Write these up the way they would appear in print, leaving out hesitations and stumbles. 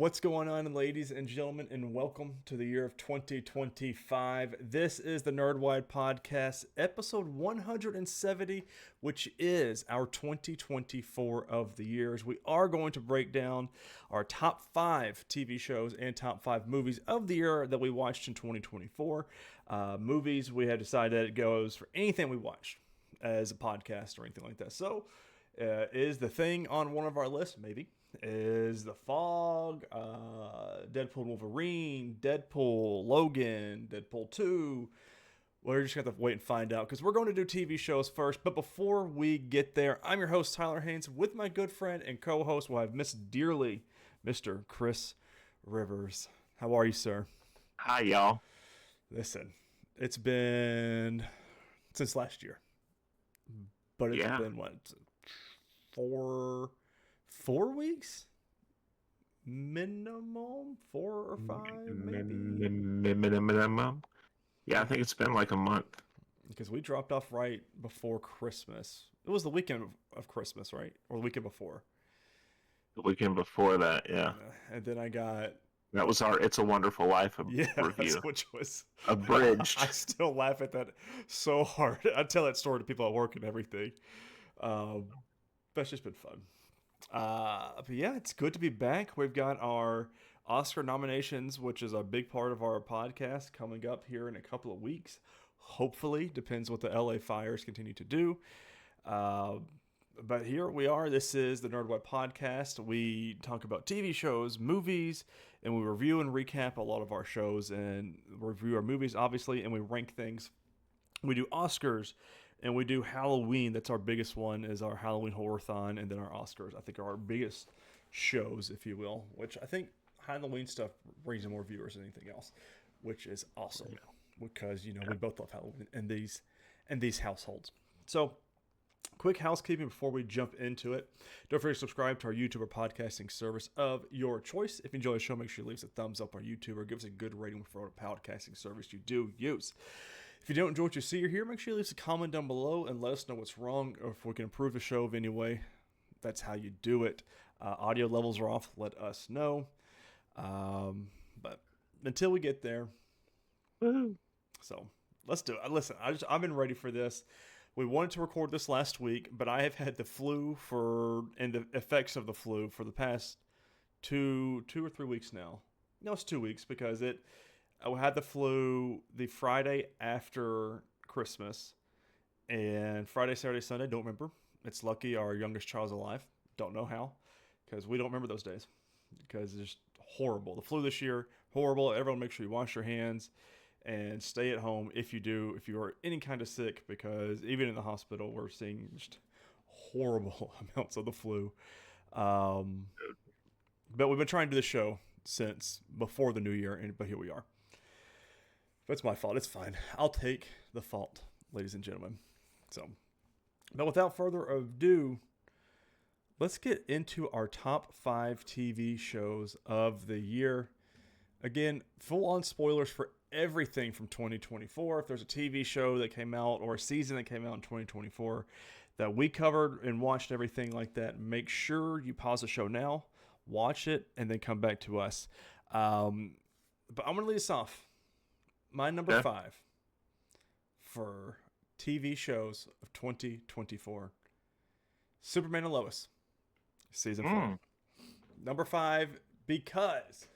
What's going on, ladies and gentlemen, and welcome to the year of 2025. This is the Nerdwide Podcast, episode 170, which is our 2024 of the years. We are going to break down our top 5 TV shows and top 5 movies of the year that we watched in 2024. Movies, we had decided that it goes for anything we watched as a podcast or anything like that. So, is The Thing on one of our lists? Maybe. Is The Fog, Deadpool Wolverine, Deadpool, Logan, Deadpool 2. We're just going to have to wait and find out because we're going to do TV shows first. But before we get there, I'm your host, Tyler Haynes. With my good friend and co-host, we'll have Miss Dearly, Mr. Chris Rivers. How are you, sir? Hi, y'all. Listen, it's been since last year. But it's been, what, 4 weeks minimum, 4 or 5 maybe. Minimum. Yeah, I think it's been like a month because we dropped off right before Christmas. It was the weekend of Christmas, right? Or the weekend before. The weekend before that, yeah. And then I got that was our "It's a Wonderful Life" review, which was abridged. I still laugh at that so hard. I tell that story to people at work and everything. That's just been fun. But yeah, it's good to be back. We've got our Oscar nominations, which is a big part of our podcast, coming up here in a couple of weeks. Hopefully, depends what the LA fires continue to do. But here we are. This is the Nerdwide Podcast. We talk about TV shows, movies, and we review and recap a lot of our shows and review our movies, obviously, and we rank things. We do Oscars. And we do Halloween. That's our biggest one, is our Halloween Horror-thon, and then our Oscars. I think are our biggest shows, if you will, which I think Halloween stuff brings in more viewers than anything else, which is awesome because, we both love Halloween in these households. So, quick housekeeping before we jump into it. Don't forget to subscribe to our YouTube or podcasting service of your choice. If you enjoy the show, make sure you leave us a thumbs up on YouTube or give us a good rating for our podcasting service you do use. If you don't enjoy what you see or hear, make sure you leave us a comment down below and let us know what's wrong or if we can improve the show in any way. That's how you do it. Audio levels are off. Let us know. But until we get there, so let's do it. Listen, I've been ready for this. We wanted to record this last week, but I have had the flu and the effects of the flu for the past two or 3 weeks now. No, it's 2 weeks because I had the flu the Friday after Christmas, and Friday, Saturday, Sunday, don't remember. It's lucky our youngest child's alive. Don't know how, because we don't remember those days, because it's just horrible. The flu this year, horrible. Everyone make sure you wash your hands and stay at home if you are any kind of sick, because even in the hospital, we're seeing just horrible amounts of the flu. But we've been trying to do the show since before the new year, but here we are. That's my fault. It's fine. I'll take the fault, ladies and gentlemen. But without further ado, let's get into our top 5 TV shows of the year. Again, full-on spoilers for everything from 2024. If there's a TV show that came out or a season that came out in 2024 that we covered and watched everything like that, make sure you pause the show now, watch it, and then come back to us. But I'm going to lead us off. My number 5 for TV shows of 2024. Superman and Lois, season 4. Number 5 because,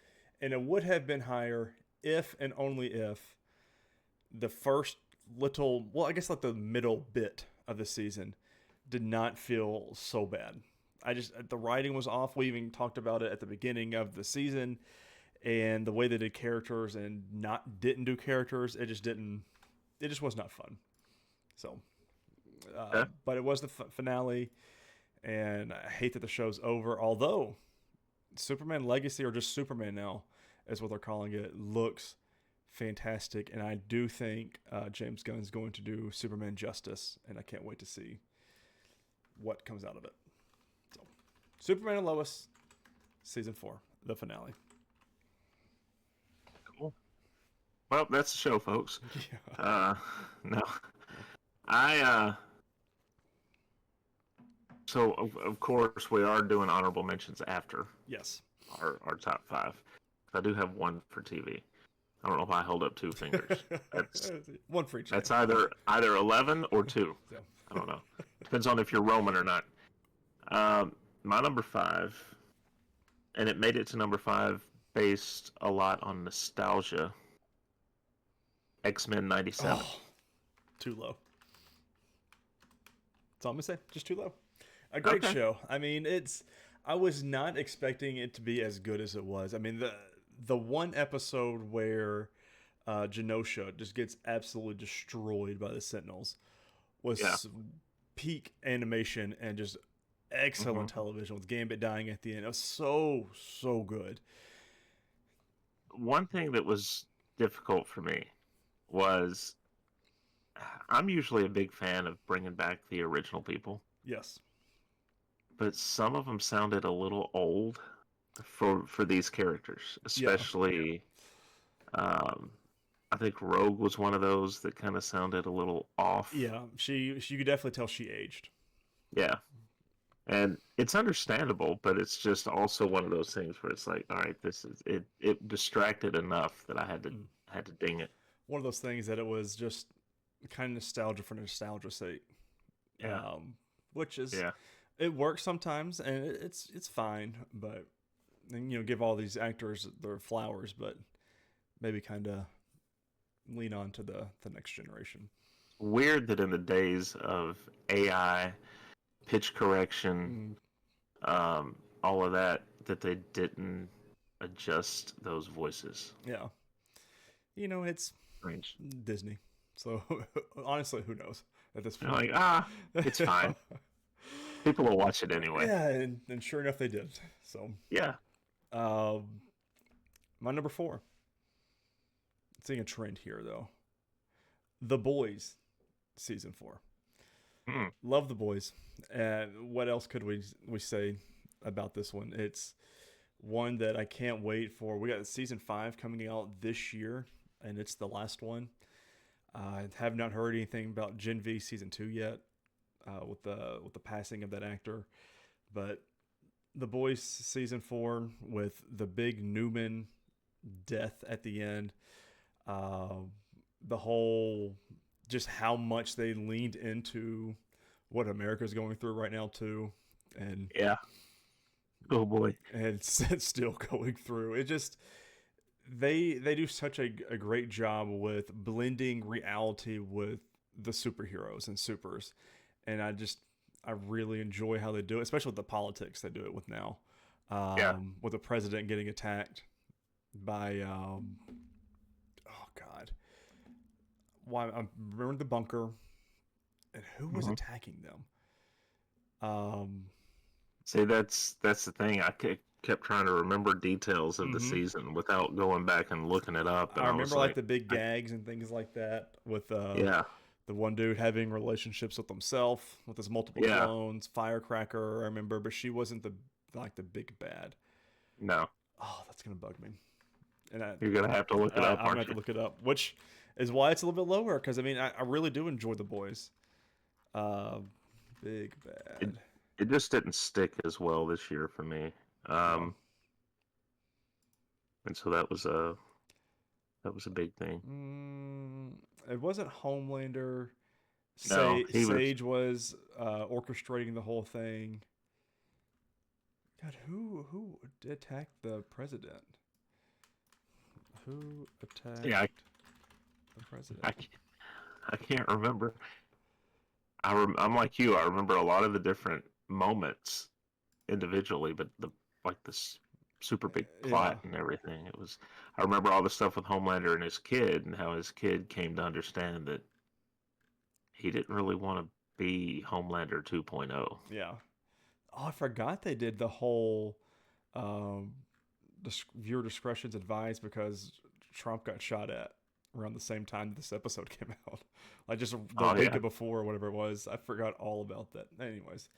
and it would have been higher if and only if the first the middle bit of the season did not feel so bad. The writing was off. We even talked about it at the beginning of the season. And the way they did characters and didn't do characters, it just was not fun. So, but it was the finale, and I hate that the show's over. Although, Superman Legacy, or just Superman now, is what they're calling it, looks fantastic. And I do think James Gunn's going to do Superman justice, and I can't wait to see what comes out of it. So, Superman and Lois, season 4, the finale. Well, that's the show, folks. Yeah. No. So, of course, we are doing honorable mentions after. Yes. our top 5. I do have one for TV. I don't know why I held up 2 fingers. That's one for each. That's either 11 or 2. So. I don't know. Depends on if you're Roman or not. My number 5, and it made it to number 5 based a lot on nostalgia. X-Men 97. Oh, too low. That's all I'm gonna say. Just too low. A great show. I mean, I was not expecting it to be as good as it was. I mean, the one episode where Genosha just gets absolutely destroyed by the Sentinels was peak animation and just excellent television with Gambit dying at the end. It was so good. One thing that was difficult for me was I'm usually a big fan of bringing back the original people. Yes. But some of them sounded a little old for these characters, especially I think Rogue was one of those that kind of sounded a little off. Yeah, you could definitely tell she aged. Yeah. And it's understandable, but it's just also one of those things where it's like, all right, it distracted enough that I had to ding it. One of those things that it was just kind of nostalgia for nostalgia's sake. Yeah. Which is it works sometimes and it's fine, but give all these actors their flowers, but maybe kind of lean on to the next generation. Weird that in the days of AI, pitch correction, all of that they didn't adjust those voices. Yeah. It's strange. Disney. So honestly, who knows at this point? You're like, it's fine. People will watch it anyway. Yeah, and sure enough they did. So yeah. My number 4. Seeing a trend here though. The Boys season 4. Love The Boys. And what else could we say about this one? It's one that I can't wait for. We got season 5 coming out this year, and it's the last one. I have not heard anything about Gen V season 2 yet, with the passing of that actor. But The Boys season 4 with the big Newman death at the end, the whole just how much they leaned into what America's going through right now too, and oh boy, and it's still going through. It just they do such a great job with blending reality with the superheroes and supers, and I really enjoy how they do it, especially with the politics they do it with now. With the president getting attacked by oh god, why I remember the bunker, and who was attacking them? See, that's the thing. I kept trying to remember details of the season without going back and looking it up. And I remember like the big gags and things like that with the one dude having relationships with himself, with his multiple clones. Firecracker, I remember, but she wasn't the big bad. No. Oh, that's gonna bug me. And you're gonna have to look it up. I'm gonna have to look it up, which is why it's a little bit lower. Because I mean, I really do enjoy The Boys. Big bad. It just didn't stick as well this year for me. And so that was a big thing. It wasn't Homelander. No, Sage was orchestrating the whole thing. God, who attacked the president? Who attacked the president? I can't remember. I'm like you. I remember a lot of the different moments individually, but this super big plot and everything. I remember all the stuff with Homelander and his kid, and how his kid came to understand that he didn't really want to be Homelander 2.0. Yeah. Oh, I forgot they did the whole viewer discretion's advised because Trump got shot at around the same time this episode came out. Like just the week before or whatever it was. I forgot all about that. Anyways.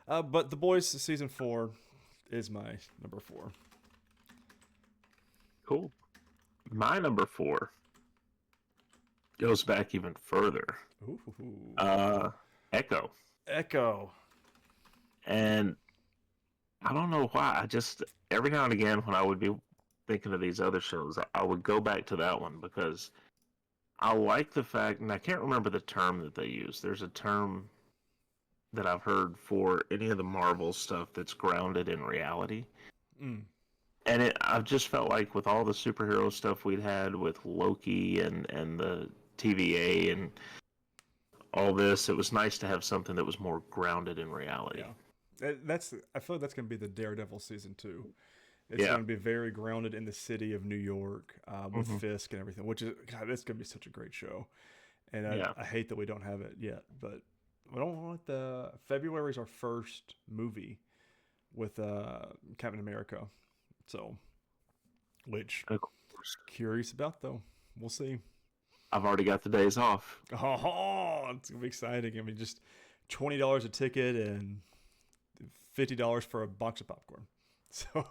But The Boys season 4 is my number 4. Cool. My number 4 goes back even further. Ooh. Echo. Echo. And I don't know why. I just every now and again when I would be thinking of these other shows, I would go back to that one because I like the fact, and I can't remember the term that they use. There's a term that I've heard for any of the Marvel stuff that's grounded in reality. Mm. And I've just felt like with all the superhero stuff we'd had with Loki and the TVA and all this, it was nice to have something that was more grounded in reality. Yeah. I feel like that's going to be the Daredevil season 2. It's Yeah. going to be very grounded in the city of New York with Hmm. Fisk and everything, which is, God, it's going to be such a great show. And Yeah. I hate that we don't have it yet, but we don't want the February is our first movie with Captain America. So, which Of course. curious about though. We'll see. I've already got the days off. Oh, it's gonna be exciting. I mean, just $20 a ticket and $50 for a box of popcorn. So,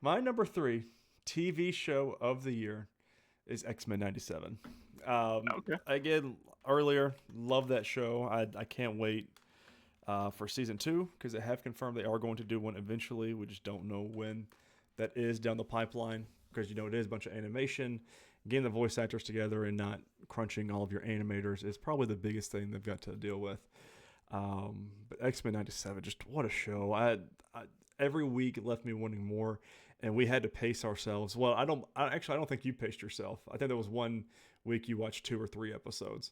my number 3 TV show of the year is X-Men '97. Okay. Again, earlier, love that show. I can't wait for season 2 because they have confirmed they are going to do one eventually. We just don't know when that is down the pipeline because it is a bunch of animation. Getting the voice actors together and not crunching all of your animators is probably the biggest thing they've got to deal with. But X-Men '97, just what a show! Every week it left me wanting more, and we had to pace ourselves. Well, I don't think you paced yourself. I think there was one week you watched 2 or 3 episodes.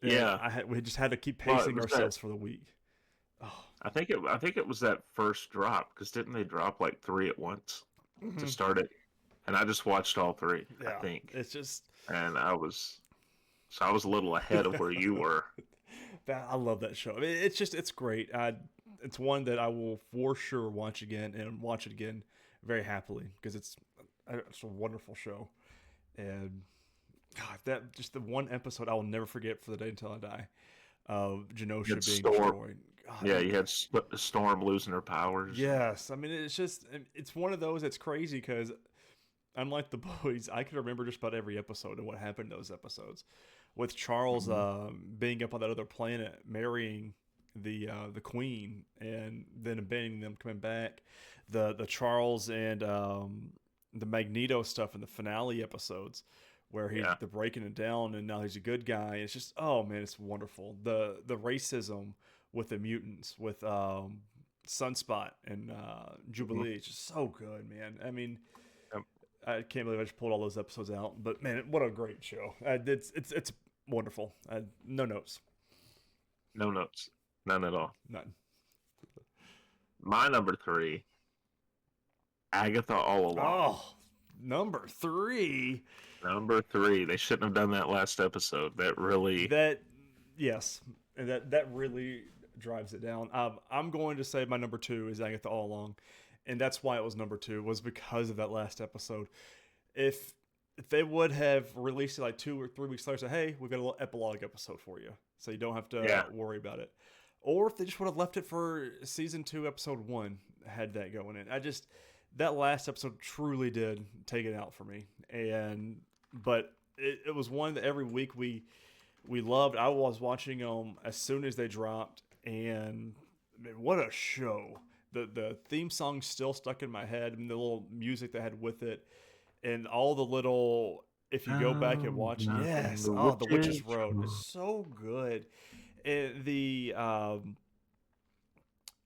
Yeah. We just had to keep Well, pacing ourselves for the week. Oh, I think it was that first drop because didn't they drop like 3 at once to mhm. start it? And I just watched all 3, I Yeah, think. it's just And I was a little ahead of where you were. I love that show. I mean, it's great. It's one that I will for sure watch again and watch it again very happily because it's a wonderful show. And God, that just the one episode I will never forget for the day until I die of You had Genosha being Storm. destroyed. God, Yeah, you had Storm losing her powers. yes, I mean it's one of those that's crazy because unlike the boys, I can remember just about every episode and what happened in those episodes. With Charles Mhm. being up on that other planet, marrying the queen, and then abandoning them, coming back. The Charles and the Magneto stuff in the finale episodes, where Yeah. they're breaking it down, and now he's a good guy. It's just man, it's wonderful. The racism with the mutants, with Sunspot and Mhm. Jubilee, it's just so good, man. I mean, Yep. I can't believe I just pulled all those episodes out. But man, what a great show! It's wonderful. No notes, No notes. None at all. none. My number 3, Agatha All Along. Oh, number 3. Number 3. They shouldn't have done that last episode. That really. That yes, and that really drives it down. I'm going to say my number 2 is Agatha All Along, and that's why it was number 2 was because of that last episode. If they would have released it like 2 or 3 weeks later, say, hey, we've got a little epilogue episode for you, so you don't have to Yeah. worry about it. Or if they just would have left it for season 2, episode 1, had that going in. That last episode truly did take it out for me, but it was one that every week we loved. I was watching them as soon as they dropped, and man, what a show! The theme song still stuck in my head, and the little music they had with it, and all the little. If you go back and watch, Nothing yes, the oh, the witches Witch's Road is know. so good. And the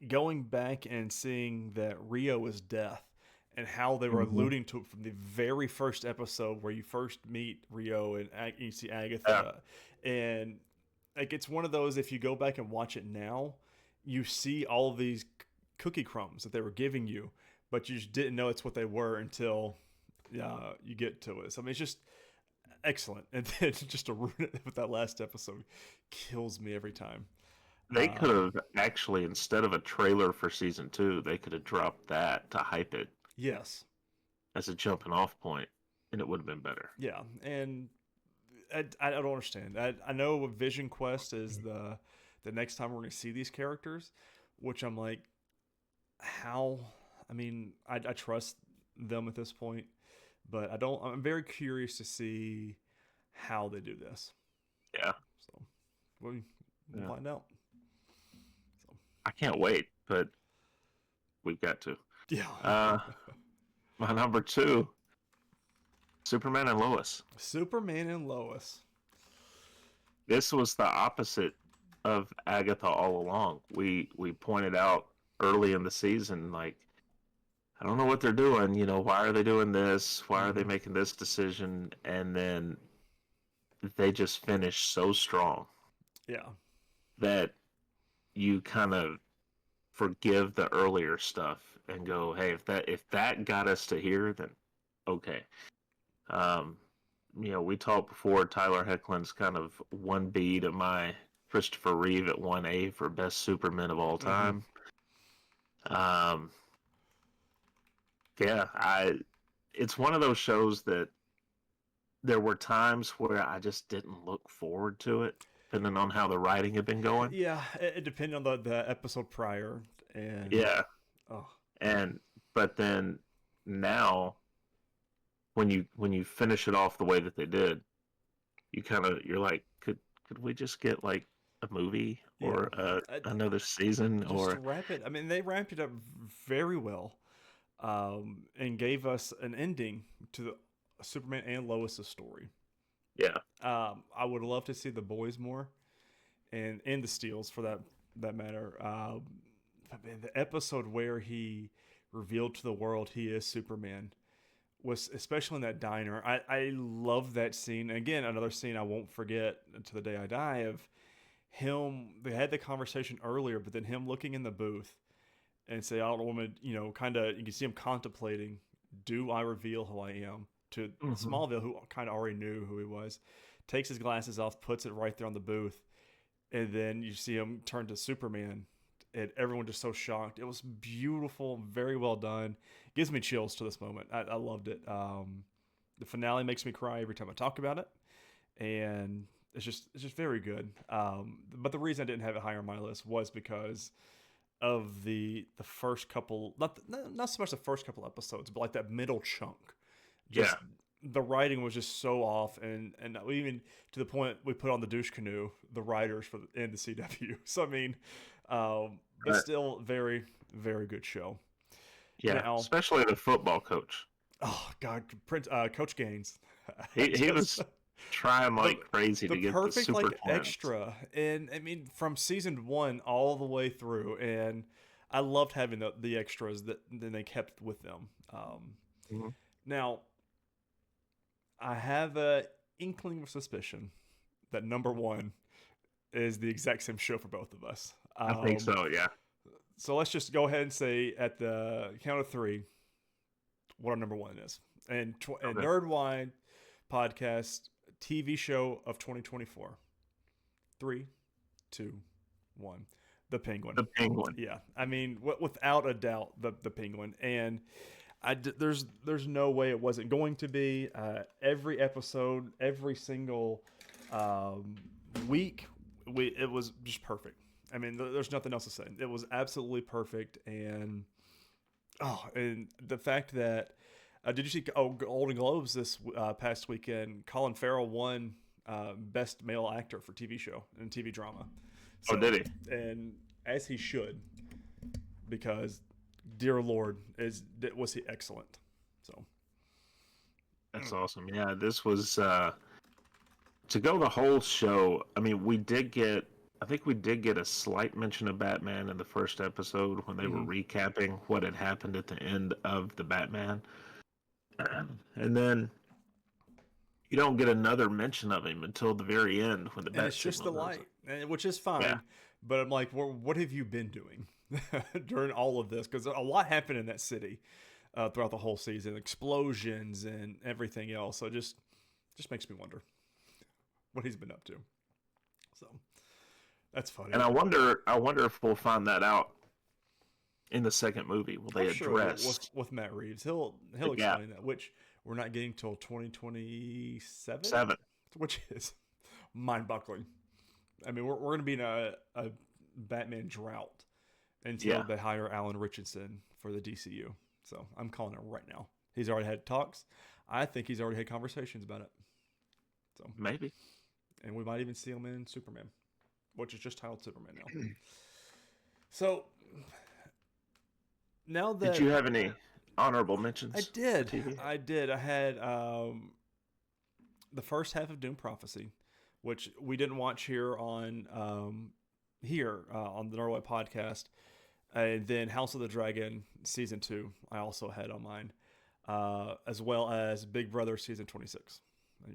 going back and seeing that Rio is death, and how they were Mhm. alluding to it from the very first episode where you first meet Rio and you see Yeah. Agatha, and like it's one of those. If you go back and watch it now, you see all of these cookie crumbs that they were giving you, but you just didn't know it's what they were until you get to it. So I mean, it's just excellent, and then just to ruin it with that last episode kills me every time. They could Um, have actually, instead of a trailer for season 2, they could have dropped that to hype it yes, as a jumping off point, and it would have been better. yeah, and I don't understand. I know Vision Quest is the next time we're going to see these characters, which I'm like, how? I mean, I trust them at this point, but I don't. I'm very curious to see how they do this. Yeah. So we'll Yeah. find out. I can't wait, but we've got to. Yeah. My number 2, Superman and Lois. Superman and Lois. This was the opposite of Agatha all along. We pointed out early in the season, like, I don't know what they're doing. Why are they doing this? Why are they making this decision? And then they just finished so strong. Yeah. That you kind of forgive the earlier stuff and go, hey, if that got us to here, then okay. We talked before, Tyler Hoechlin's kind of 1B to my Christopher Reeve at 1A for best Superman of all time. It's one of those shows that there were times where I just didn't look forward to it, depending on how the writing had been going. Yeah, it depended on the episode prior. And yeah. Oh. But then now, when you finish it off the way that they did, you're like, could we just get like a movie or another season just wrap it? I mean, they wrapped it up very well, and gave us an ending to the Superman and Lois's story. Yeah. I would love to see the boys more, and the Steels for that matter. The episode where he revealed to the world he is Superman was, especially in that diner. I love that scene. And again, another scene I won't forget until the day I die, of him. They had the conversation earlier, but then him looking in the booth and say, I don't want to, kind of, you can see him contemplating, do I reveal who I am to Smallville, who kind of already knew who he was, takes his glasses off, puts it right there on the booth. And then you see him turn to Superman, and everyone just so shocked. It was beautiful, very well done. Gives me chills to this moment. I loved it. The finale makes me cry every time I talk about it, and it's just very good. But the reason I didn't have it higher on my list was because of the first couple, not so much the first couple episodes, but like that middle chunk. Just, the writing was just so off, and even to the point we put on the douche canoe, the writers in the CW. So I mean, but still very, very good show. Yeah, now, especially the football coach. Oh God, Coach Gaines. He was trying like crazy to get perfect, the super like twins. Extra, and I mean from season 1 all the way through, and I loved having the extras that then they kept with them. Now, I have a inkling of suspicion that number 1 is the exact same show for both of us. I think so, yeah. So let's just go ahead and say at the count of 3 what our number 1 is. And Nerdwide Podcast TV show of 2024. 3, 2, 1. The Penguin. The Penguin. Yeah. I mean, without a doubt, the Penguin. And there's no way it wasn't going to be. Every episode, every single week, it was just perfect. I mean, there's nothing else to say. It was absolutely perfect. And the fact that did you see Golden Globes this past weekend? Colin Farrell won Best Male Actor for TV show and TV drama. So, did he? And as he should, because dear Lord, was he excellent. So that's awesome. Yeah, this was to go the whole show. I mean, I think we did get a slight mention of Batman in the first episode when they were recapping what had happened at the end of the Batman. And then you don't get another mention of him until the very end when the Bat. It's just the light, which is fine. Yeah. But I'm like, what have you been doing during all of this? Because a lot happened in that city throughout the whole season, explosions and everything else. So it just makes me wonder what he's been up to. So that's funny. And I wonder if we'll find that out in the second movie. Will they address with Matt Reeves? He'll explain that, which we're not getting till 2027, which is mind-boggling. I mean, we're going to be in a Batman drought until they hire Alan Richardson for the DCU. So I'm calling it right now. He's already had talks. I think he's already had conversations about it. So maybe, and we might even see him in Superman, which is just titled Superman now. So now Did that you have any honorable I mentions for did, TV? I did. I had the first half of Doom Prophecy, which we didn't watch here on on the Nerdwide Podcast, and then House of the Dragon season 2. I also had on mine, as well as Big Brother season 26.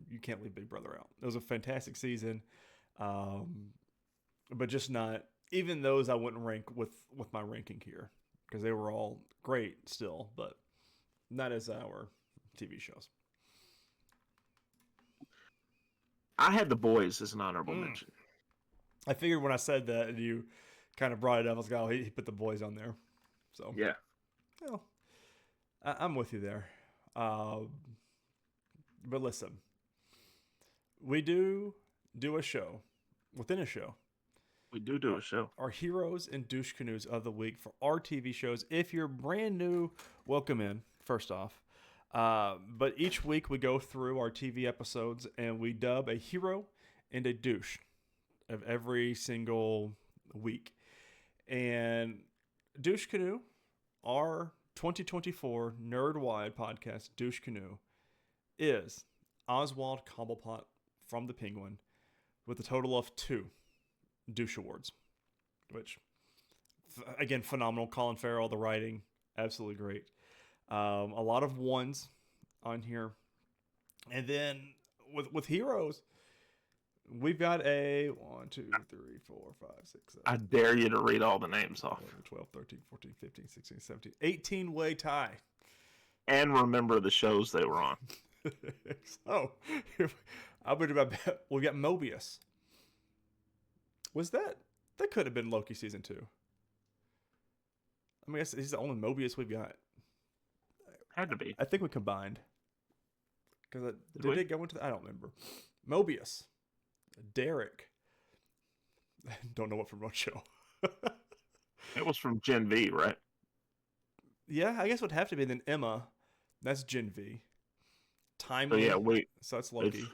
You can't leave Big Brother out. It was a fantastic season, but just not even those I wouldn't rank with my ranking here because they were all great still, but not as our TV shows. I had The Boys as an honorable Mm. mention. I figured when I said that and you kind of brought it up, I was like, oh, he put The Boys on there. So, Yeah. well, I'm with you there. But listen, we do a show within a show. We do a show. Our heroes and douche canoes of the week for our TV shows. If you're brand new, welcome in, first off. But each week we go through our TV episodes and we dub a hero and a douche of every single week. And Douche Canoe, our 2024 Nerdwide Podcast Douche Canoe, is Oswald Cobblepot from The Penguin with a total of 2 douche awards, which, again, phenomenal. Colin Farrell, the writing, absolutely great. A lot of ones on here. And then with heroes, we've got a 1, 2, 3, 4, 5, 6, 7. I dare you to read all the names off. 11, 12, 13, 14, 15, 16, 17, 18-way tie. And remember the shows they were on. So, I'll be about that. We got Mobius. Was that could have been Loki season 2. I mean, I guess he's the only Mobius we've got. Had to be. I think we combined. Because we? it go into I don't remember. Mobius. Derek. Don't know what from what show. It was from Gen V, right? Yeah, I guess it would have to be. Then Emma. That's Gen V. Timely. So yeah, So that's Loki.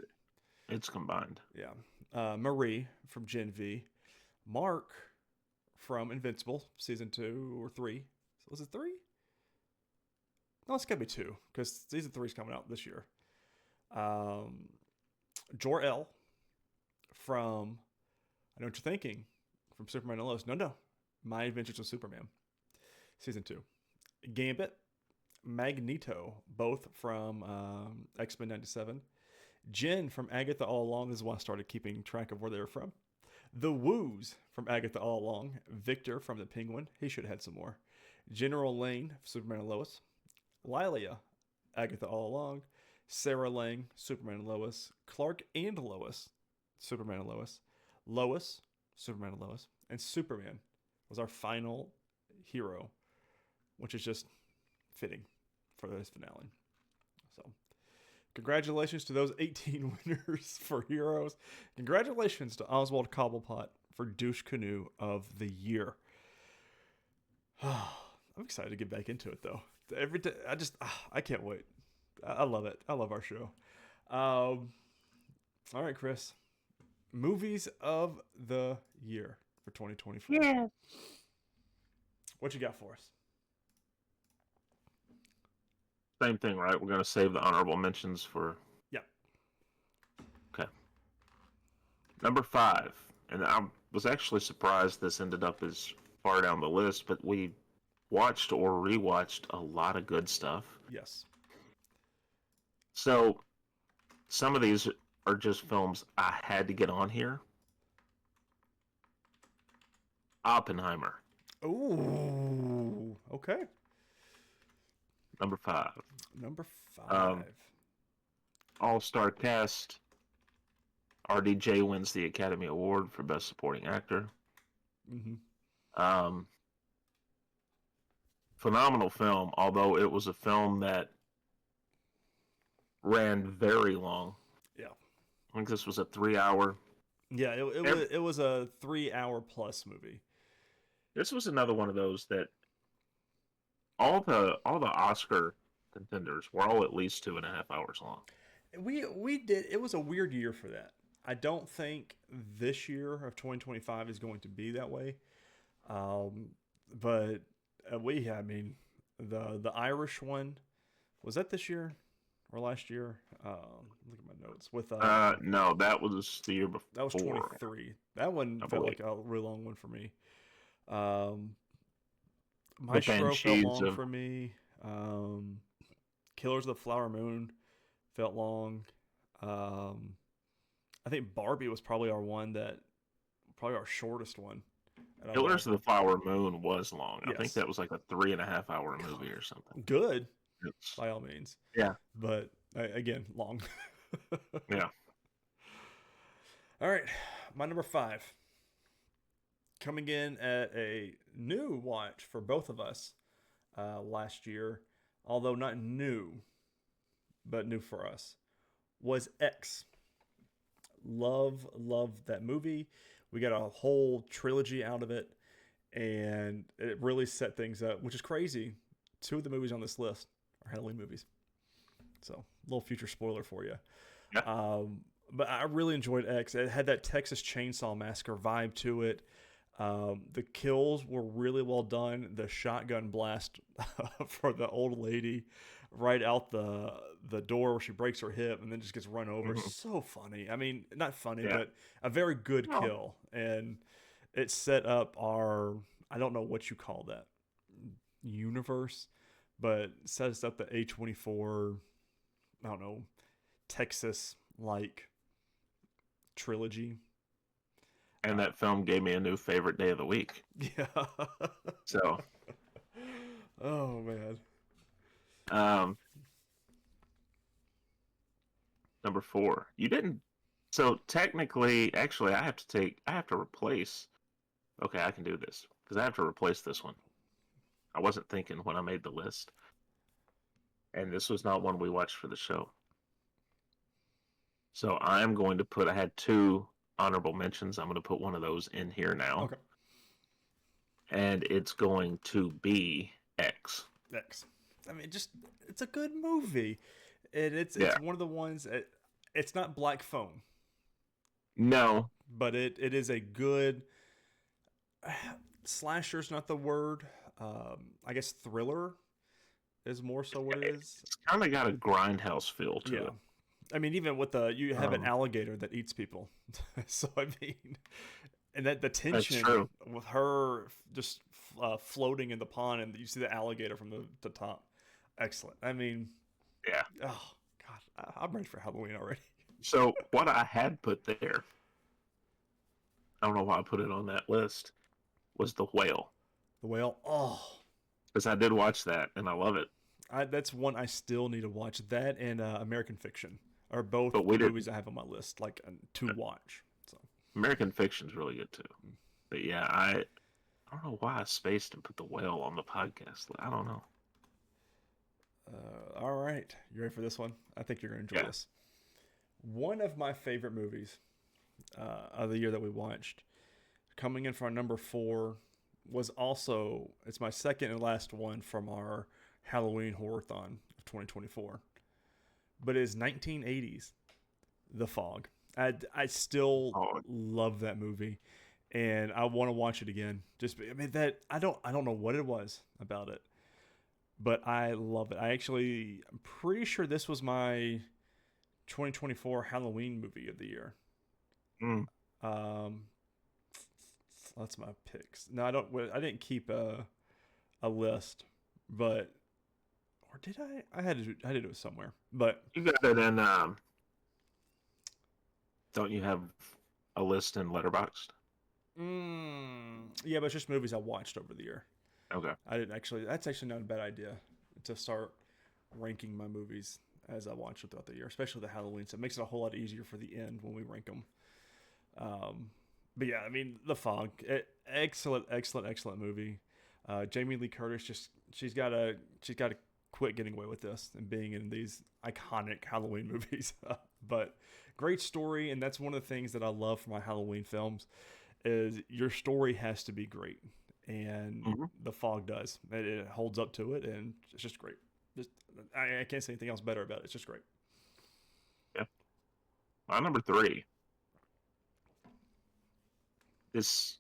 It's combined. Yeah. Marie from Gen V. Mark from Invincible, season 2 or 3. Was it 3? No, it's got to be 2, because season 3 is coming out this year. Jor-El from, I Know What You're Thinking, from Superman and Lois. No. My Adventures with Superman, season 2. Gambit, Magneto, both from X-Men 97. Jen from Agatha All Along. This is why I started keeping track of where they were from. The Woos from Agatha All Along. Victor from The Penguin. He should have had some more. General Lane, Superman and Lois. Lilia, Agatha All Along. Sarah Lang, Superman and Lois. Clark and Lois, Superman and Lois. Lois, Superman and Lois. And Superman was our final hero, which is just fitting for this finale. So, congratulations to those 18 winners for heroes. Congratulations to Oswald Cobblepot for Douche Canoe of the Year. I'm excited to get back into it, though. Every day, I can't wait. I love it. I love our show. All right, Chris. Movies of the year for 2024. Yeah. What you got for us? Same thing, right? We're going to save the honorable mentions for... Yep. Okay. Number 5. And I was actually surprised this ended up as far down the list, but we watched or rewatched a lot of good stuff. Yes. So, some of these are just films I had to get on here. Oppenheimer. Ooh. Okay. Number 5. Number 5. All-star cast. RDJ wins the Academy Award for Best Supporting Actor. Mm-hmm. Phenomenal film, although it was a film that ran very long. Yeah. I think this was a 3-hour. Yeah, it was a 3-hour plus movie. This was another one of those that all the Oscar contenders were all at least 2.5 hours long. We did. It was a weird year for that. I don't think this year of 2025 is going to be that way. Um, but I mean, the Irish one, was that this year or last year? Look at my notes. With No, that was the year that was before, 23. That one I felt believe. like a really long one for me. Um, The Maestro felt Banshees long of for me. Um, Killers of the Flower Moon felt long. Um, I think Barbie was probably our shortest one out of all Killers of of the them. Flower Moon was long. I think Yes, that was like a 3.5 hour movie or something. good It's, by all means, yeah, but again, long. yeah. All right, my number five, coming in at a new watch for both of us last year, although not new, but new for us, was X. Love that movie. We got a whole trilogy out of it, and it really set things up, which is crazy. Two of the movies on this list are Halloween movies. So, a little future spoiler for you. Yeah. But I really enjoyed X. It had that Texas Chainsaw Massacre vibe to it. The kills were really well done. The shotgun blast for the old lady right out the door where she breaks her hip and then just gets run over. Mhm. So funny. I mean, not funny, Yeah. but a very good No. kill. And it set up our, I don't know what you call that universe, but set us up the A24, I don't know, Texas like trilogy. And that film gave me a new favorite day of the week. Yeah. So, Oh man. um, number 4. You didn't. So technically, actually, I have to replace. Okay, I can do this because I have to replace this one. I wasn't thinking when I made the list, and this was not one we watched for the show. So I'm going to put. I had 2 honorable mentions. I'm going to put one of those in here now, Okay. and it's going to be X. X. I mean, just it's a good movie, and it's Yeah. one of the ones. It's not black phone, No. but it is a good slasher's not the word. I guess thriller is more so what it is. It's kind of got a grindhouse feel to Yeah. it. I mean, even with you have an Um, alligator that eats people, so I mean, and that the that's tension true. with her just floating in the pond, and you see the alligator from the top. Excellent. I mean, Yeah. oh god, I'm ready for Halloween already. So what I had put there, I don't know why I put it on that list, was The Whale. The whale. Oh, Because I did watch that and I love it. that's one I still need to watch. That and American Fiction are both But we movies didn't. I have on my list, like to watch. So American Fiction's really good too. But yeah, I don't know why I spaced and put The Whale on the podcast. I don't know. all right, you ready for this one? I think you're gonna enjoy Yeah. this. One of my favorite movies of the year that we watched, coming in for our number 4, was also it's my second and last one from our Halloween Horrorthon of 2024. But it is 1980s The Fog. I still Oh, love that movie, and I want to watch it again. I mean that I don't know what it was about it, but I love it. I'm pretty sure this was my 2024 Halloween movie of the year. mm, Um, that's my picks. No, I don't. I didn't keep a list, but or did I? I had to do it somewhere. But you got it in. Don't you have a list in Letterboxd? yeah, but it's just movies I watched over the year. Okay. I didn't actually. That's actually not a bad idea to start ranking my movies as I watch them throughout the year, especially the Halloween. So it makes it a whole lot easier for the end when we rank them. But yeah, I mean, The Fog, excellent movie. Jamie Lee Curtis she's got to quit getting away with this and being in these iconic Halloween movies. But great story, and that's one of the things that I love for my Halloween films is your story has to be great, and Hmm. The Fog does. It holds up to it, and it's just great. Just, I can't say anything else better about it. It's just great. Yeah. My number 3. This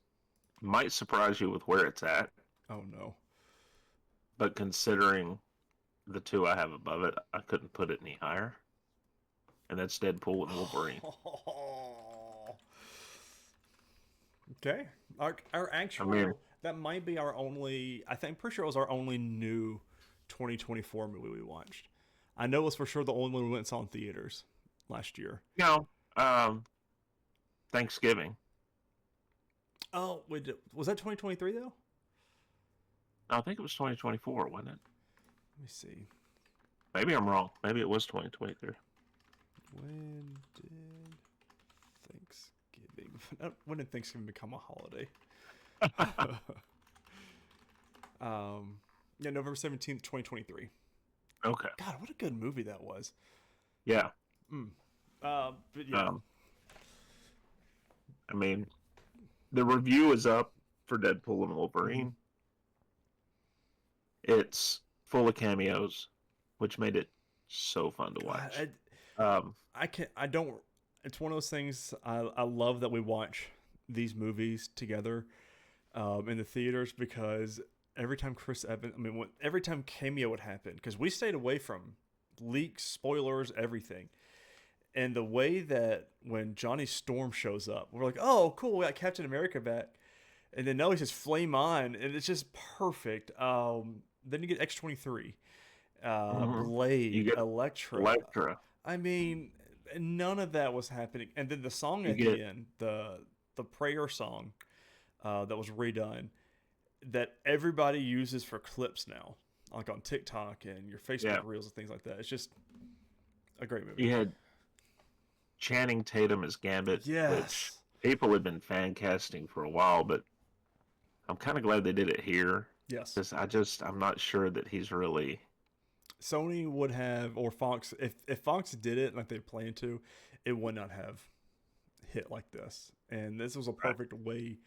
might surprise you with where it's at, Oh no. but considering the two I have above it, I couldn't put it any higher. And that's Deadpool and Wolverine. Okay. Our I mean, actual, that might be our only, I think, pretty sure it was our only new 2024 movie we watched. I know it was for sure the only one we went and saw in theaters last year. you know, um, Thanksgiving. Oh, wait, was that 2023 though? I think it was 2024, wasn't it? Let me see. Maybe I'm wrong. Maybe it was 2023. When did Thanksgiving? When did Thanksgiving become a holiday? Yeah, November 17th, 2023. Okay. God, what a good movie that was. Yeah. But yeah. I mean, the review is up for Deadpool and Wolverine. It's full of cameos, which made it so fun to watch. I don't. It's one of those things. I love that we watch these movies together in the theaters because every time Chris Evans, every time cameo would happen, because we stayed away from leaks, spoilers, everything. And the way that when Johnny Storm shows up, we're like, oh, cool, we got Captain America back. And then no, he's just flame on, and it's just perfect. Then you get X-23, Blade, You get Elektra. I mean, none of that was happening. And then the song at the end, the prayer song that was redone, that everybody uses for clips now, like on TikTok and your Facebook Reels and things like that. It's just a great movie. You had Channing Tatum as Gambit, which people had been fan casting for a while, but I'm kind of glad they did it here. Yes. Because I'm not sure that he's really... Sony would have, or Fox, if Fox did it like they planned to, it would not have hit like this. And this was a perfect way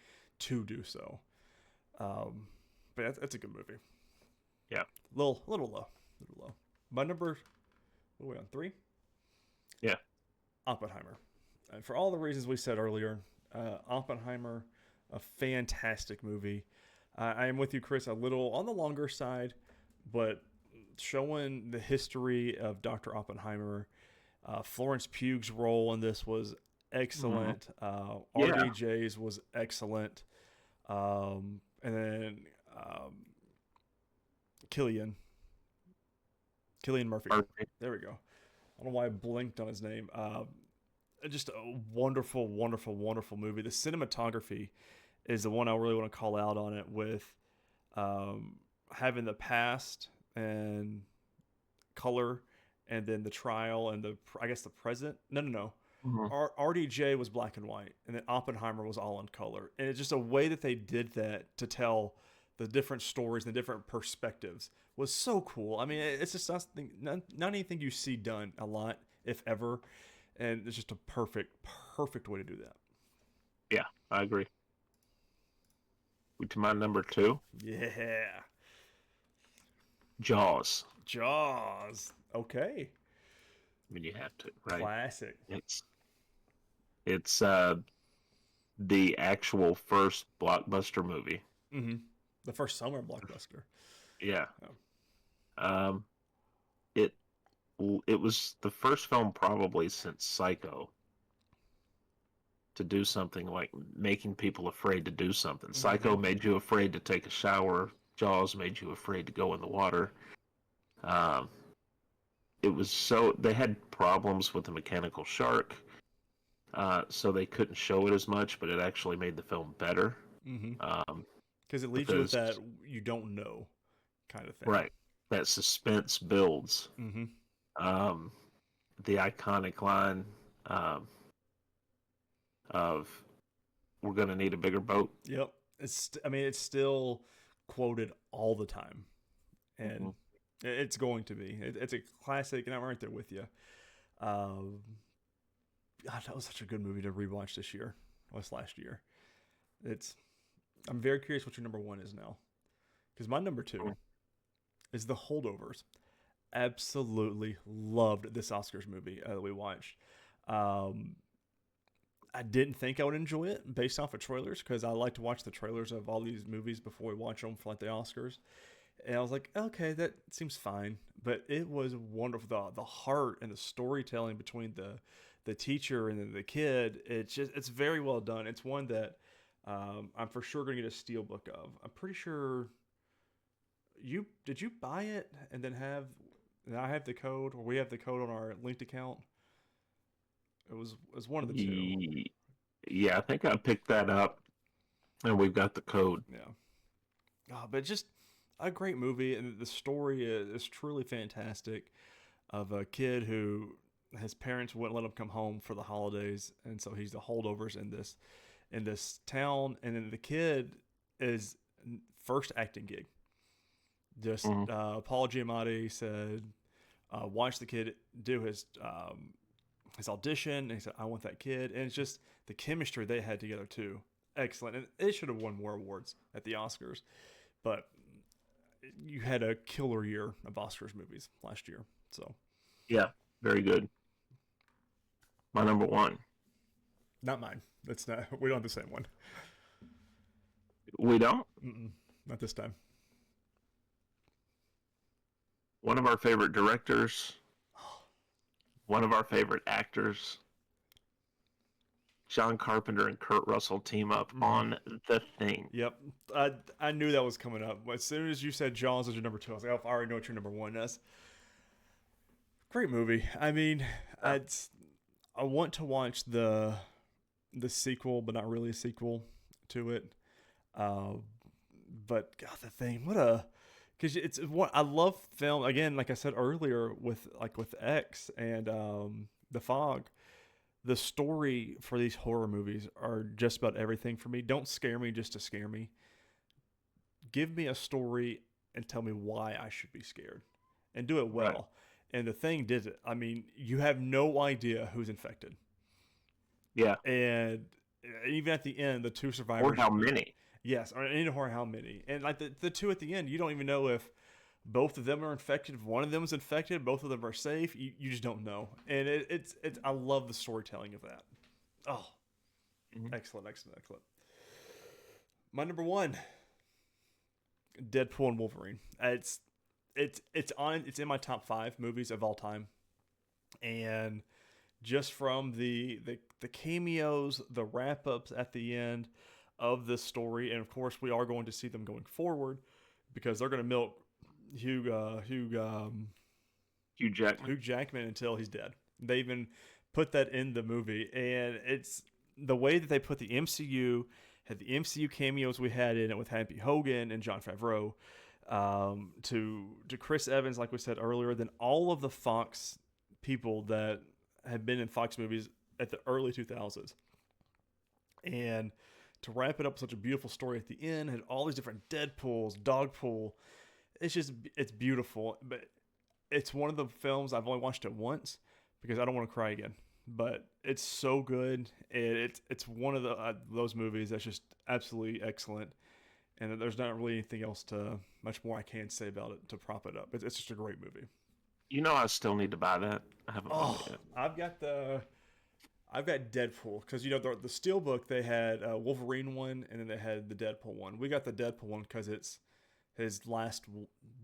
to do so. But that's a good movie. Yeah. Little low. My number, what are we on, 3? Yeah. Oppenheimer. And for all the reasons we said earlier, Oppenheimer, a fantastic movie. I am with you, Chris, a little on the longer side, but showing the history of Dr. Oppenheimer, Florence Pugh's role in this was excellent. RDJ's was excellent. And then Killian Murphy. There we go. I don't know why I blinked on his name. Just a wonderful, wonderful, wonderful movie. The cinematography is the one I really want to call out on it, with having the past and color, and then the trial and the present. No. RDJ was black and white, and then Oppenheimer was all in color. And it's just a way that they did that to tell the different stories and the different perspectives was so cool. I mean, it's just not anything you see done a lot, if ever. And it's just a perfect way to do that. Yeah, I agree. To my number 2. Yeah. Jaws. Okay. I mean, you have to, right? Classic. It's the actual first blockbuster movie. Mm-hmm. The first summer blockbuster. Yeah. It was the first film probably since Psycho to do something like making people afraid to do something. Mm-hmm. Psycho made you afraid to take a shower. Jaws made you afraid to go in the water. They had problems with the mechanical shark, so they couldn't show it as much, but it actually made the film better. Mm-hmm. Because it leaves you with that you don't know kind of thing. Right. That suspense builds. Mm-hmm. The iconic line of "We're gonna need a bigger boat." Yep. It's still quoted all the time, and it's going to be. It's a classic, and I'm right there with you. God, that was such a good movie to rewatch this year. Last year. I'm very curious what your number 1 is now, because my number 2 is The Holdovers. Absolutely loved this Oscars movie that we watched. I didn't think I would enjoy it based off of trailers because I like to watch the trailers of all these movies before we watch them for like the Oscars. And I was like, okay, that seems fine. But it was wonderful. The heart and the storytelling between the teacher and the kid, it's very well done. It's one that I'm for sure going to get a steelbook of. I'm pretty sure did you buy it and then I have the code, or we have the code on our linked account. It was one of the two. Yeah, I think I picked that up, and we've got the code. Yeah. But just a great movie, and the story is truly fantastic. Of a kid who his parents wouldn't let him come home for the holidays, and so he's the holdovers in this town, and then the kid is first acting gig. Just Mhm. Paul Giamatti said, watch the kid do his audition, and he said, I want that kid. And it's just the chemistry they had together too. Excellent. And it should have won more awards at the Oscars. But you had a killer year of Oscars movies last year. So Yeah, very good. My number one. not mine. That's not we don't have the same one. We don't? Mm-mm, not this time. One of our favorite directors, one of our favorite actors, John Carpenter and Kurt Russell team up on The Thing. Yep. I knew that was coming up. As soon as you said Jaws was your number two, I was like, oh, I already know what your number one is. Great movie. I mean, I want to watch the sequel, but not really a sequel to it. But God, The Thing, because it's what I love film again. Like I said earlier, with X and The Fog, the story for these horror movies are just about everything for me. Don't scare me just to scare me. Give me a story and tell me why I should be scared, and do it well. Right. And The Thing did it. I mean, you have no idea who's infected. Yeah. And even at the end, the two survivors. Or how many. Yes, or how many. And like the two at the end, you don't even know if both of them are infected. If one of them is infected, both of them are safe. You just don't know. And it's I love the storytelling of that. Oh, excellent. My number one, Deadpool and Wolverine. It's in my top 5 movies of all time. And just from the cameos, the wrap ups at the end of this story, and of course we are going to see them going forward because they're going to milk Hugh Jackman until he's dead. They even put that in the movie, and it's the way that they put the MCU, had the MCU cameos we had in it with Happy Hogan and Jon Favreau, to Chris Evans, like we said earlier, then all of the Fox people that had been in Fox movies at the early 2000s, and to wrap it up with such a beautiful story at the end, had all these different Deadpools, Dogpool. It's beautiful, but it's one of the films I've only watched it once because I don't want to cry again. But it's so good. It's one of those movies that's just absolutely excellent, and there's not really anything else much more I can say about it to prop it up. It's just a great movie. You know, I still need to buy that. I haven't bought it yet. I've got Deadpool because the Steelbook, they had a Wolverine one and then they had the Deadpool one. We got the Deadpool one because it's his last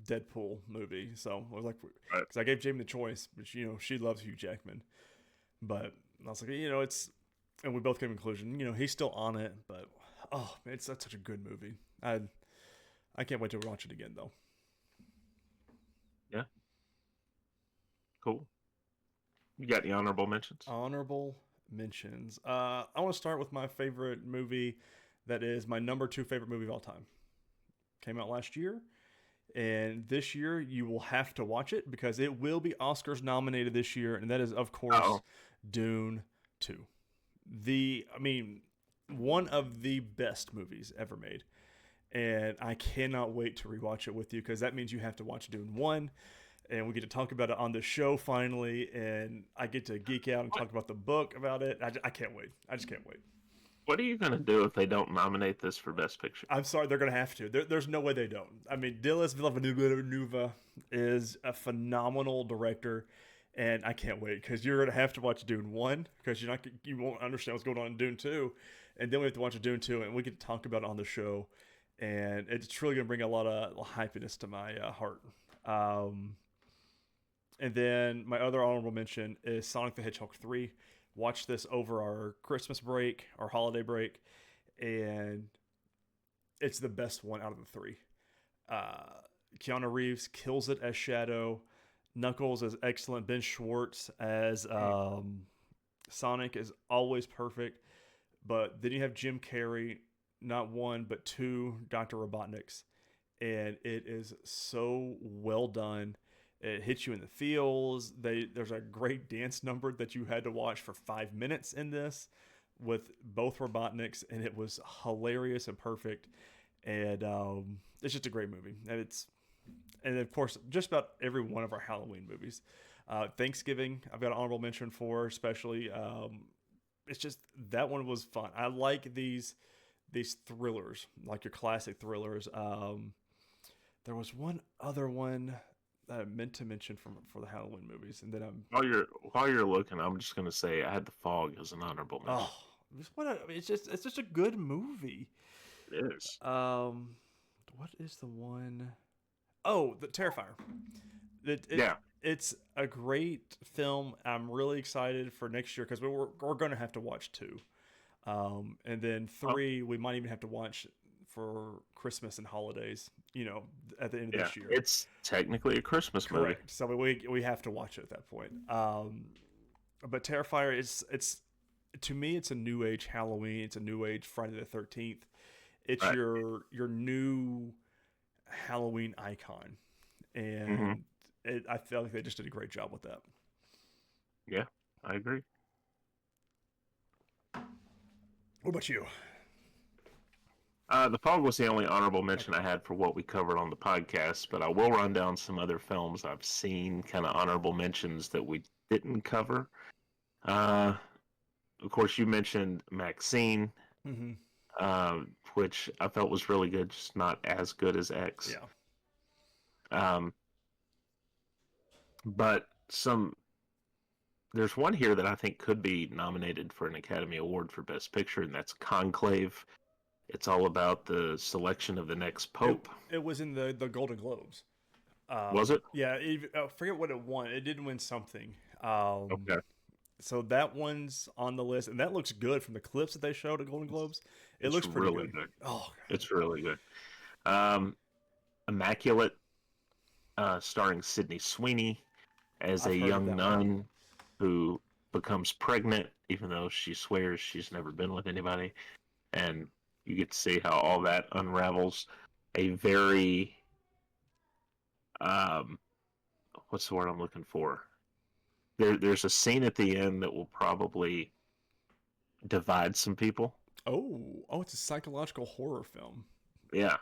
Deadpool movie. So I was like, because I gave Jamie the choice, but she loves Hugh Jackman, but I was like, and we both came to the conclusion, he's still on it, but oh man, that's such a good movie. I can't wait to watch it again though. Yeah. Cool. You got any honorable mentions? Honorable mentions. I want to start with my favorite movie. That is my number 2 favorite movie of all time. Came out last year, and this year you will have to watch it because it will be Oscars nominated this year, and that is of course Dune 2. One of the best movies ever made, and I cannot wait to rewatch it with you because that means you have to watch Dune 1. And we get to talk about it on the show finally, and I get to geek out and talk about the book about it. I can't wait. I just can't wait. What are you going to do if they don't nominate this for Best Picture? I'm sorry, they're going to have to. There's no way they don't. I mean, Denis Villeneuve is a phenomenal director, and I can't wait because you're gonna have to watch Dune 1 because you won't understand what's going on in Dune 2, and then we have to watch Dune 2, and we get to talk about it on the show, and it's truly gonna bring a lot of hypiness to my heart. Um, and then my other honorable mention is Sonic the Hedgehog 3. Watched this over our Christmas break, our holiday break, and it's the best one out of the three. Uh, Keanu Reeves kills it as Shadow. Knuckles is excellent. Ben Schwartz as Sonic is always perfect. But then you have Jim Carrey, not one but two Dr. Robotniks, and it is so well done. It hits you in the feels. There's a great dance number that you had to watch for 5 minutes in this with both Robotniks, and it was hilarious and perfect. And it's just a great movie. And of course, just about every one of our Halloween movies. Thanksgiving, I've got an honorable mention for, especially. It's just that one was fun. I like these thrillers, like your classic thrillers. There was one other one that I meant to mention for the Halloween movies, and then While you're looking, I'm just gonna say I had The Fog as an honorable mention. It's just a good movie. It is. What is the one? Oh, the Terrifier. Yeah. It's a great film. I'm really excited for next year because we're going to have to watch 2, and then 3 we might even have to watch for Christmas and holidays. At the end of this year. It's technically a Christmas movie. Correct. So we have to watch it at that point. But Terrifier it's to me it's a new age Halloween. It's a new age Friday the 13th. It's right. your new Halloween icon, and I feel like they just did a great job with that. Yeah, I agree. What about you? The Fog was the only honorable mention I had for what we covered on the podcast, but I will run down some other films I've seen, kind of honorable mentions that we didn't cover. Of course, you mentioned Maxine, which I felt was really good, just not as good as X. Yeah. But there's one here that I think could be nominated for an Academy Award for Best Picture, and that's Conclave. It's all about the selection of the next pope. It was in the Golden Globes. Was it? Yeah, I forget what it won. It did win something. Okay. So that one's on the list, and that looks good from the clips that they showed at Golden Globes. It looks pretty really good. Oh, God. It's really good. Immaculate, starring Sydney Sweeney as a young nun who becomes pregnant, even though she swears she's never been with anybody, and you get to see how all that unravels. A very, what's the word I'm looking for? There's a scene at the end that will probably divide some people. Oh, it's a psychological horror film. Yeah.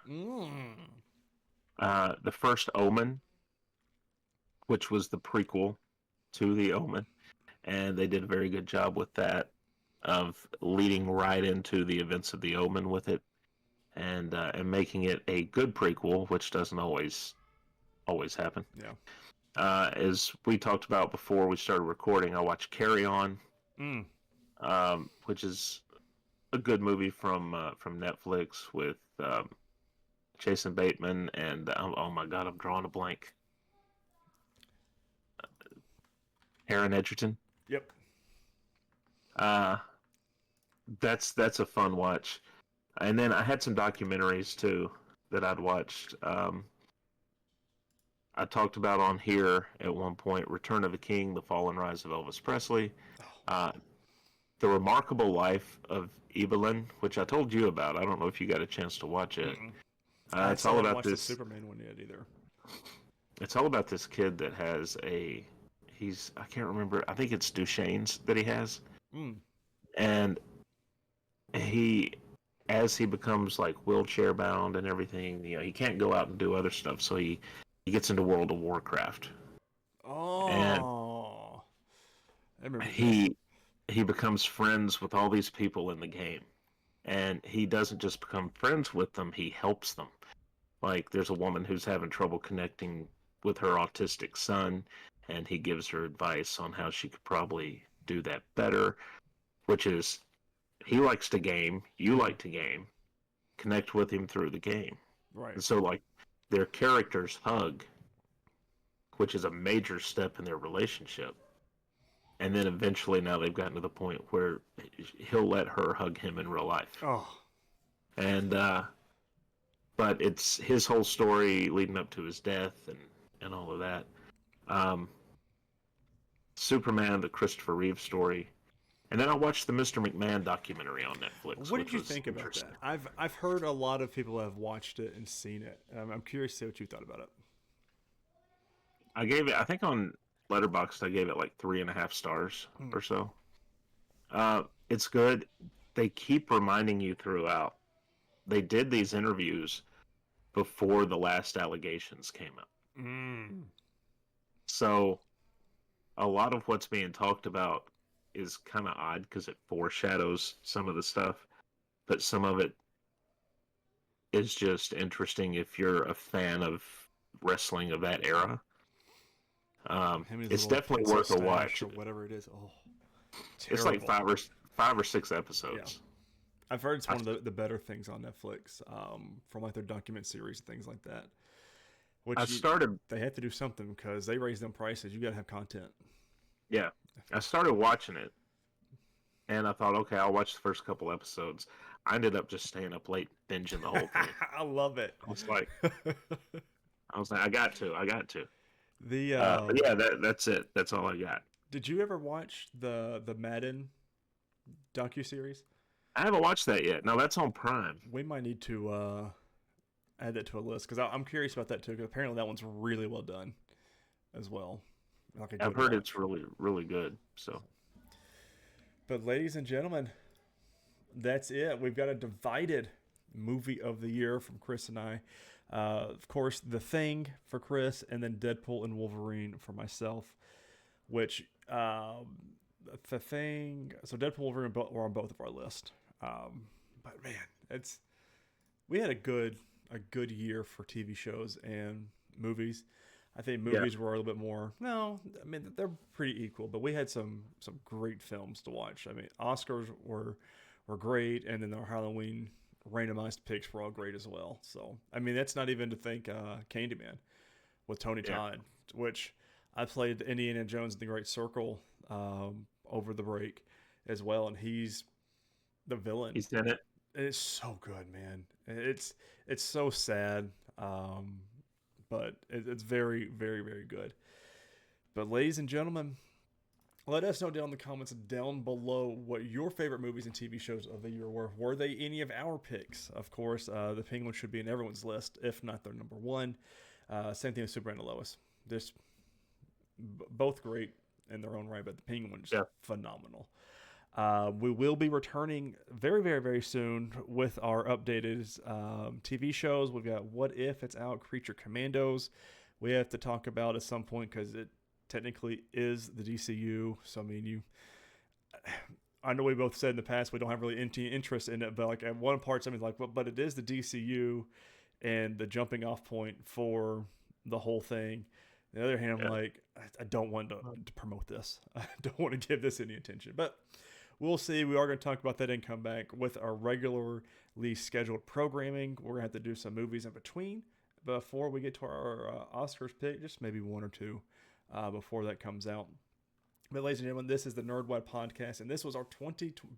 The first Omen, which was the prequel to The Omen, and they did a very good job with that, of leading right into the events of The Omen with it, and making it a good prequel, which doesn't always happen. Yeah. As we talked about before we started recording, I watched Carry On, which is a good movie from Netflix with Jason Bateman and oh my God, I'm drawing a blank. Taron Egerton. Yep. That's a fun watch. And then I had some documentaries too that I'd watched. I talked about on here at one point Return of the King, The Fall and Rise of Elvis Presley. The Remarkable Life of Evelyn, which I told you about. I don't know if you got a chance to watch it. It's all about this. The Superman one yet either. It's all about this kid that has I can't remember. I think it's Duchenne's that he has. And as he becomes like wheelchair bound and everything, he can't go out and do other stuff. So he gets into World of Warcraft. Oh. And I remember he becomes friends with all these people in the game. And he doesn't just become friends with them, he helps them. Like, there's a woman who's having trouble connecting with her autistic son, and he gives her advice on how she could probably do that better, which is he likes to game, you like to game, connect with him through the game. Right. And so, like, their characters hug, which is a major step in their relationship. And then eventually now they've gotten to the point where he'll let her hug him in real life. Oh. And, but it's his whole story leading up to his death and all of that. Superman, the Christopher Reeve story. And then I watched the Mr. McMahon documentary on Netflix. What did you think about that? I've heard a lot of people have watched it and seen it. I'm curious to see what you thought about it. I gave it, I think on Letterboxd, I gave it like 3.5 stars or so. It's good. They keep reminding you throughout. They did these interviews before the last allegations came up. So a lot of what's being talked about is kind of odd because it foreshadows some of the stuff, but some of it is just interesting if you're a fan of wrestling of that era. It's definitely worth a watch. Or whatever it is. Oh, it's like 5 or 6 episodes. Yeah. I've heard it's one of the better things on Netflix, from like their document series and things like that. They have to do something because they raise them prices. You got to have content. Yeah, I started watching it, and I thought, okay, I'll watch the first couple episodes. I ended up just staying up late, binging the whole thing. I love it. I was like, I got to. The yeah, that's it. That's all I got. Did you ever watch the Madden docuseries? I haven't watched that yet. No, that's on Prime. We might need to add that to a list because I'm curious about that too. Because apparently that one's really well done as well. Like I've heard it's really, really good. So, but ladies and gentlemen, that's it. We've got a divided movie of the year from Chris and I. Of course, The Thing for Chris, and then Deadpool and Wolverine for myself. Which The Thing, so Deadpool and Wolverine were on both of our list. But man, we had a good year for TV shows and movies. I think movies were a little bit more. No, I mean they're pretty equal, but we had some great films to watch. I mean, Oscars were great, and then our Halloween randomized picks were all great as well. So I mean, that's not even to think Candyman with Tony Todd, which I played Indiana Jones and the Great Circle over the break as well, and he's the villain. He's in it. It's so good, man. It's so sad. But it's very, very, very good. But ladies and gentlemen, let us know down in the comments down below what your favorite movies and TV shows of the year were. Were they any of our picks? Of course, The Penguin should be in everyone's list, if not their number one. Same thing with Superman and Lois. Just both great in their own right, but The Penguin's phenomenal. We will be returning very, very, very soon with our updated TV shows. We've got What If It's Out, Creature Commandos. We have to talk about at some point because it technically is the DCU. So, I mean, I know we both said in the past we don't have really any interest in it, but like at one part, somebody's like, well, but it is the DCU and the jumping off point for the whole thing. On the other hand, I'm like, I don't want to promote this. I don't want to give this any attention, but we'll see. We are going to talk about that and come back with our regularly scheduled programming. We're going to have to do some movies in between before we get to our Oscars pick, just maybe one or two before that comes out. But ladies and gentlemen, this is the Nerdwide Podcast, and this was our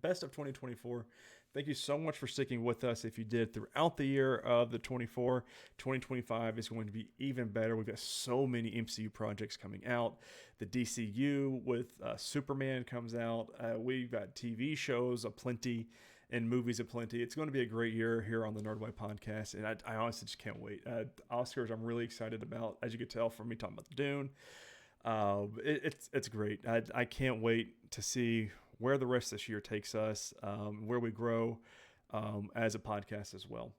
best of 2024. Thank you so much for sticking with us if you did throughout the year of the 24. 2025 is going to be even better. We've got so many MCU projects coming out. The DCU with Superman comes out. We've got TV shows aplenty and movies aplenty. It's going to be a great year here on the Nerdwide Podcast, and I honestly just can't wait. Oscars I'm really excited about, as you could tell from me talking about the Dune. It's great. I can't wait to see where the rest of this year takes us, where we grow as a podcast as well.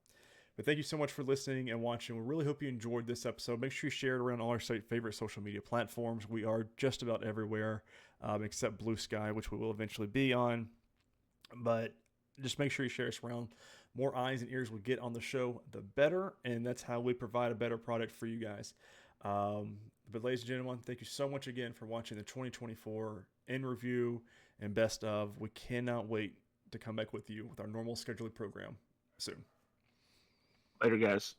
But thank you so much for listening and watching. We really hope you enjoyed this episode. Make sure you share it around all our favorite social media platforms. We are just about everywhere except Blue Sky, which we will eventually be on. But just make sure you share us around. More eyes and ears we get on the show, the better. And that's how we provide a better product for you guys. But ladies and gentlemen, thank you so much again for watching the 2024 in review and best of. We cannot wait to come back with you with our normal scheduled program soon. Later, guys.